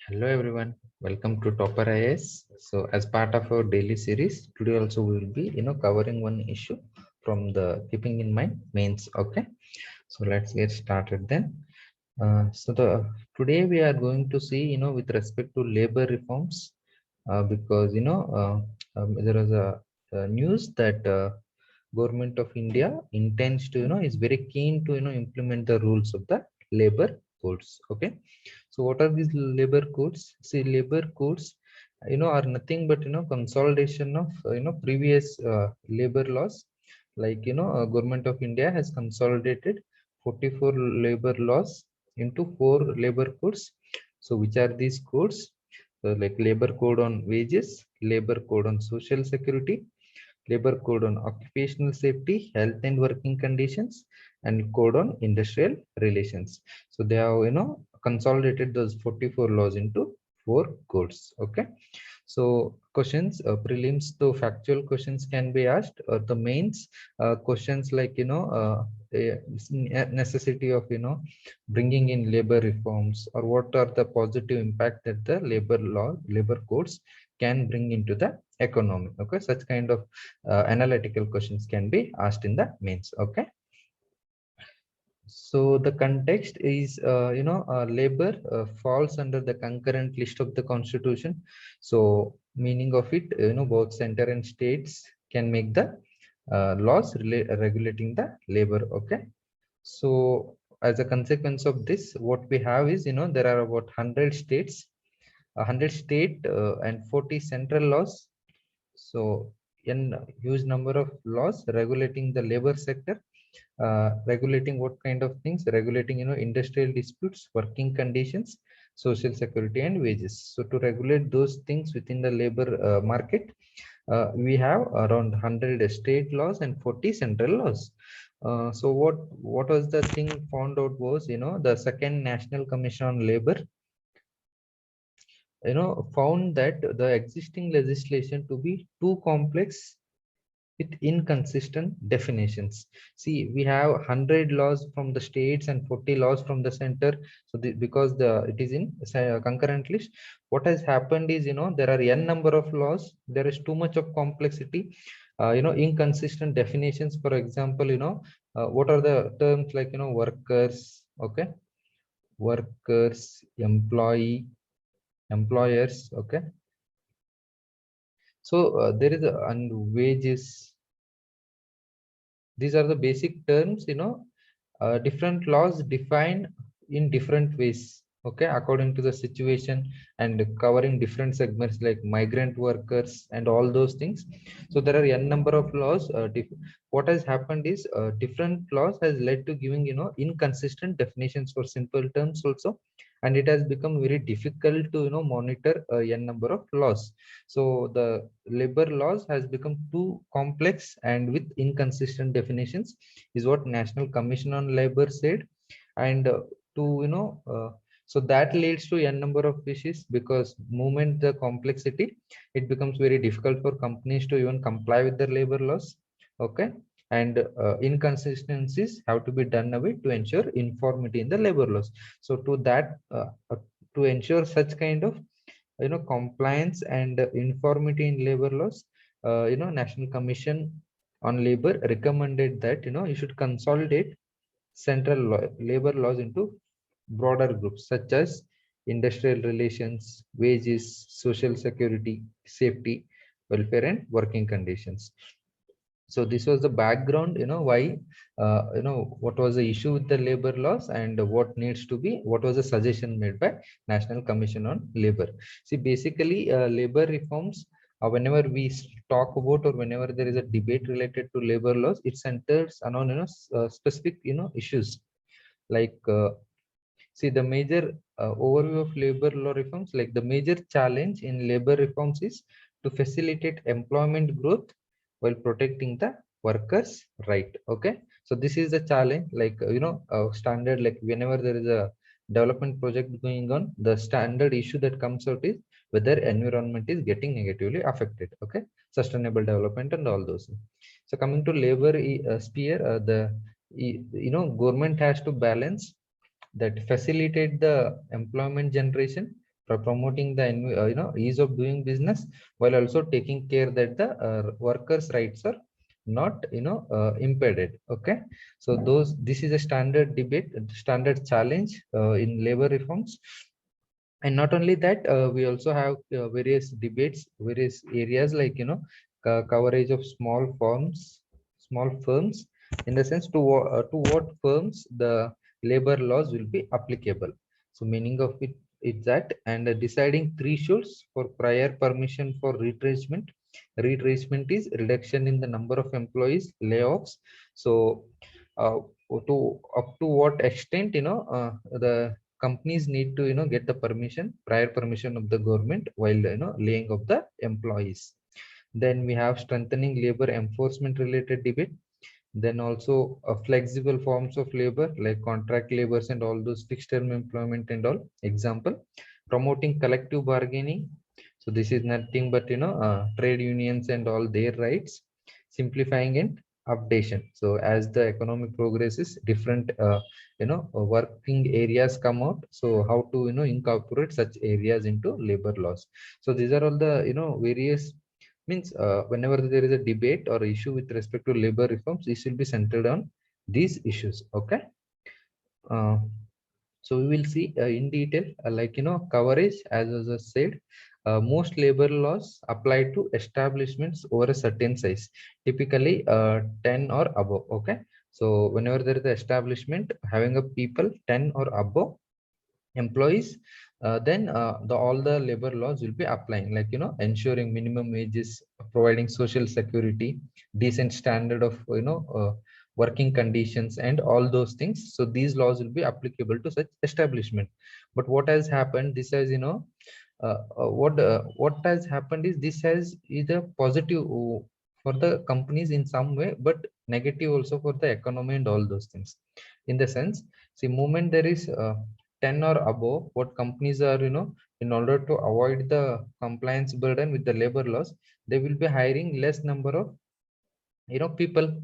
Hello everyone, welcome to Topper IAS. So as part of our daily series, today also we will be covering one issue from the keeping in mind mains. Okay, so let's get started then. So today we are going to see with respect to labor reforms, because there was a news that government of India intends to is very keen to implement the rules of the labor codes. Okay, so what are these labor codes? See, labor codes are nothing but consolidation of previous labor laws. Like government of India has consolidated 44 labor laws into 4 labor codes. So which are these codes? So like labor code on wages, labor code on social security, labor code on occupational safety, health and working conditions, and code on industrial relations. So they have consolidated those 44 laws into 4 codes. Okay, so questions, prelims to factual questions can be asked, or the mains questions like necessity of bringing in labor reforms, or what are the positive impact that the labor codes can bring into the economy. Okay, such kind of analytical questions can be asked in the mains. Okay, so the context is labor falls under the concurrent list of the constitution. So meaning of it, both center and states can make the laws regulating the labor. Okay, so as a consequence of this, what we have is there are about 100 states, 100 state and 40 central laws. So in huge number of laws regulating the labor sector, regulating what kind of things? Regulating industrial disputes, working conditions, social security, and wages. So to regulate those things within the labor market, we have around 100 state laws and 40 central laws. So what was the thing found out was the second National Commission on Labor found that the existing legislation to be too complex with inconsistent definitions. See, we have 100 laws from the states and 40 laws from the center. So because it is in concurrent list, what has happened is there are n number of laws. There is too much of complexity. Inconsistent definitions. For example, what are the terms like workers? Okay, workers, employee, employers. Okay, so there is and wages. These are the basic terms. Different laws define in different ways. Okay, according to the situation, and covering different segments like migrant workers and all those things. So there are n number of laws. What has happened is different laws has led to giving inconsistent definitions for simple terms also, and it has become very difficult to monitor n number of laws. So the labor laws has become too complex and with inconsistent definitions, is what National Commission on Labor said. And to so that leads to n number of issues, because moment the complexity, it becomes very difficult for companies to even comply with the labor laws. Okay, and inconsistencies have to be done away to ensure uniformity in the labor laws. So to that, to ensure such kind of compliance and uniformity in labor laws, National Commission on Labor recommended that you should consolidate central labor laws into broader groups such as industrial relations, wages, social security, safety, welfare, and working conditions. So this was the background, why what was the issue with the labor laws, and what needs to be, what was the suggestion made by National Commission on Labor. See, basically labor reforms, whenever we talk about, or whenever there is a debate related to labor laws, it centers around specific issues. Like see, the major overview of labor law reforms, like the major challenge in labor reforms is to facilitate employment growth while protecting the workers' right. Okay, so this is the challenge. Like standard, like whenever there is a development project going on, the standard issue that comes out is whether environment is getting negatively affected. Okay, sustainable development and all those. So coming to labor sphere, government has to balance that facilitate the employment generation for promoting the ease of doing business, while also taking care that the workers rights are not impeded. Okay, so this is a standard debate, standard challenge in labor reforms. And not only that, we also have various debates, various areas, like coverage of small firms, in the sense to what firms the labor laws will be applicable. So meaning of it is that, and deciding thresholds for prior permission for retrenchment. Retrenchment is reduction in the number of employees, layoffs. So uh, to up to what extent the companies need to get the permission, prior permission of the government, while laying of the employees. Then we have strengthening labor enforcement related debate. Then also flexible forms of labor like contract labors and all those fixed term employment and all. Example, promoting collective bargaining. So this is nothing but trade unions and all their rights. Simplifying and updation. So as the economic progresses, different working areas come out. So how to incorporate such areas into labor laws. So these are all the various means, whenever there is a debate or issue with respect to labor reforms, this will be centered on these issues. Okay, uh, so we will see in detail, like coverage, as was just said. Most labor laws apply to establishments over a certain size, typically 10 or above. Okay, so whenever there is an establishment having a people 10 or above employees, then all the labor laws will be applying, like ensuring minimum wages, providing social security, decent standard of working conditions, and all those things. So these laws will be applicable to such establishment. But what has happened, this has what has happened is, this has either positive for the companies in some way, but negative also for the economy and all those things. In the sense, see, moment there is 10 or above, what companies are in order to avoid the compliance burden with the labor laws, they will be hiring less number of people,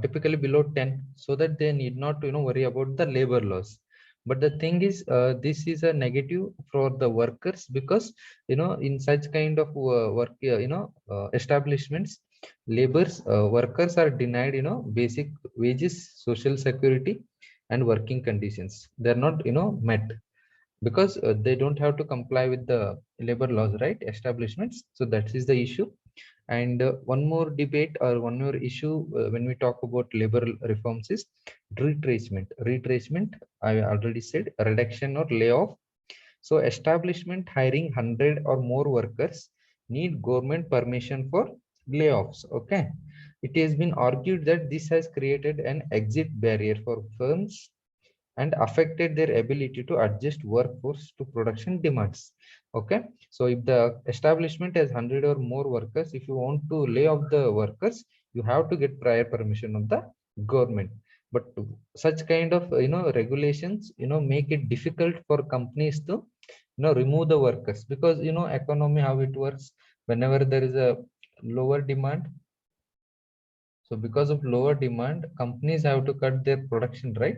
typically below 10, so that they need not worry about the labor laws. But the thing is, this is a negative for the workers, because in such kind of work establishments, labors workers are denied basic wages, social security, and working conditions. They're not met, because they don't have to comply with the labor laws, right, establishments. So that is the issue. And one more debate, or one more issue, when we talk about labor reforms, is retrenchment. Retrenchment, I already said, reduction or layoff. So establishment hiring 100 or more workers need government permission for layoffs. Okay, it has been argued that this has created an exit barrier for firms and affected their ability to adjust workforce to production demands. Okay, so if the establishment has 100 or more workers, if you want to lay off the workers, you have to get prior permission of the government. But such kind of regulations make it difficult for companies to remove the workers, because economy, how it works, whenever there is a lower demand, so because of lower demand, companies have to cut their production, right?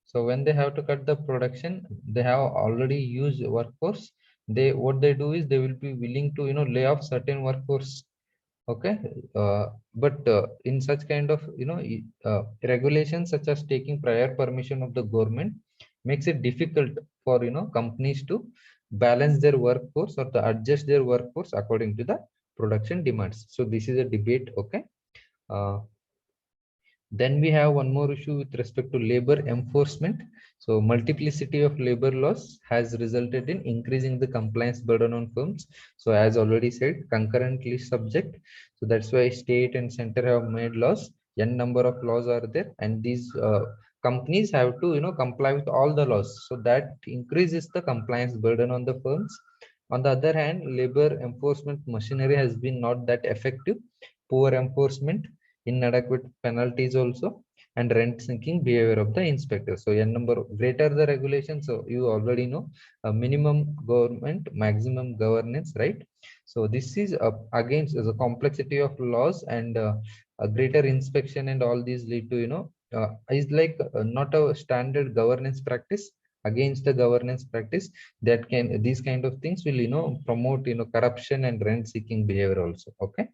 So when they have to cut the production, they have already used workforce. What they do is, they will be willing to lay off certain workforce. Okay, but in such kind of regulations, such as taking prior permission of the government, makes it difficult for companies to balance their workforce, or to adjust their workforce according to the production demands. So this is a debate. Okay. Uh, then we have one more issue with respect to labor enforcement. So multiplicity of labor laws has resulted in increasing the compliance burden on firms. So as already said, concurrently subject. So that's why state and center have made laws. N number of laws are there, and these companies have to comply with all the laws. So that increases the compliance burden on the firms. On the other hand, labor enforcement machinery has been not that effective. Poor enforcement, inadequate penalties also, and rent sinking behavior of the inspector. So n number greater the regulation, so you already know, a minimum government, maximum governance, right? So this is against the complexity of laws, and a greater inspection, and all these lead to is like not a standard governance practice, against the governance practice that can, these kind of things will promote corruption and rent seeking behavior also. Okay,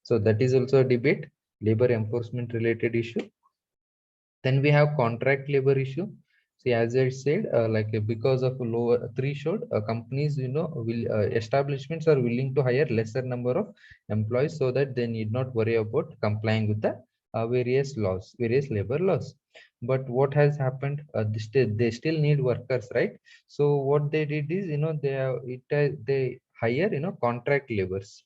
so that is also a debate, labor enforcement related issue. Then we have contract labor issue. See, as I said, because of lower threshold, companies, will establishments are willing to hire lesser number of employees so that they need not worry about complying with the various laws, various labor laws. But what has happened? They still need workers, right? So what they did is, they hire, contract laborers.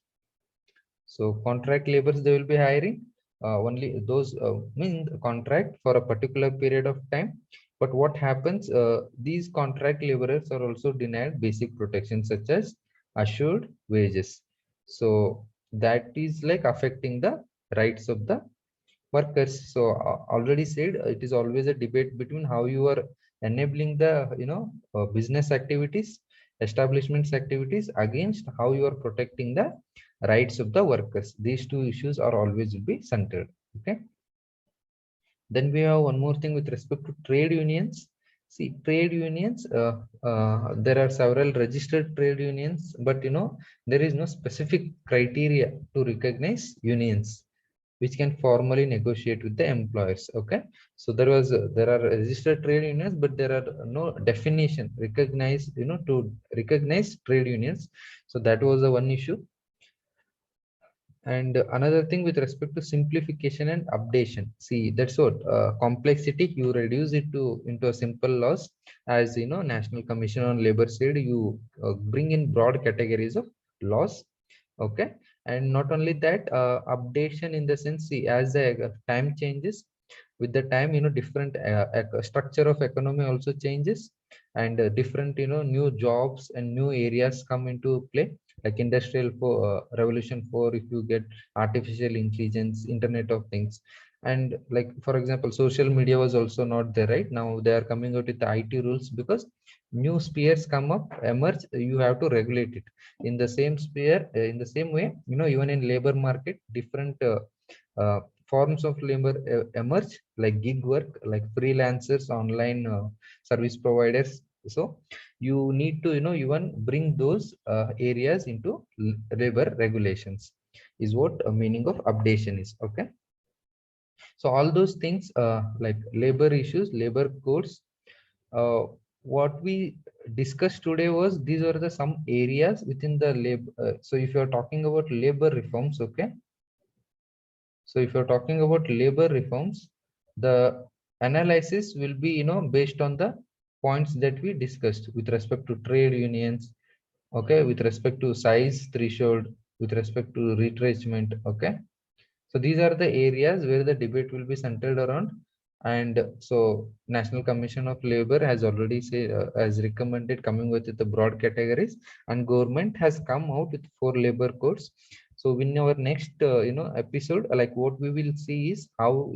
So contract laborers they will be hiring only those mean contract for a particular period of time. But what happens? These contract laborers are also denied basic protection such as assured wages. So that is like affecting the rights of the workers. So already said, it is always a debate between how you are enabling the business activities, establishments activities against how you are protecting the rights of the workers. These two issues are always will be centered. Okay, then we have one more thing with respect to trade unions. See, trade unions, there are several registered trade unions, but there is no specific criteria to recognize unions which can formally negotiate with the employers. Okay, so there are registered trade unions, but there are no definition recognized, to recognize trade unions. So that was the one issue. And another thing with respect to simplification and updation, see, that's what complexity you reduce it to into a simple laws. As National Commission on Labor said, you bring in broad categories of laws. Okay, and not only that, updation in the sense, see, as the time changes, with the time, different structure of economy also changes, and different new jobs and new areas come into play, like industrial revolution 4, if you get artificial intelligence, internet of things. And like, for example, social media was also not there, right? Now they are coming out with the IT rules because new spheres come up, emerge, you have to regulate it in the same sphere. In the same way, even in labor market, different uh, forms of labor emerge, like gig work, like freelancers, online service providers. So you need to even bring those areas into labor regulations, is what a meaning of updation is. Okay, so all those things, like labor issues, labor codes, uh, what we discussed today was, these are the some areas within the labor. So if you are talking about labor reforms, okay, so if you're talking about labor reforms, the analysis will be, based on the points that we discussed with respect to trade unions, okay, with respect to size threshold, with respect to retrenchment. Okay, so these are the areas where the debate will be centered around. And so National Commission of Labor has already has recommended coming with the broad categories, and government has come out with 4 labor codes. So in our next episode, like what we will see is how,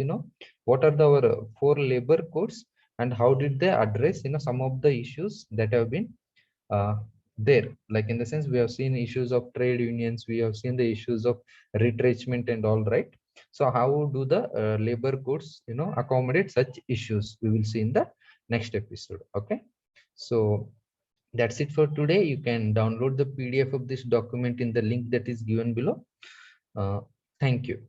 what are our 4 labor codes, and how did they address some of the issues that have been uh, there. Like, in the sense, we have seen issues of trade unions, we have seen the issues of retrenchment and all, right? So how do the labor codes accommodate such issues, we will see in the next episode. Okay, so that's it for today. You can download the PDF of this document in the link that is given below. Thank you.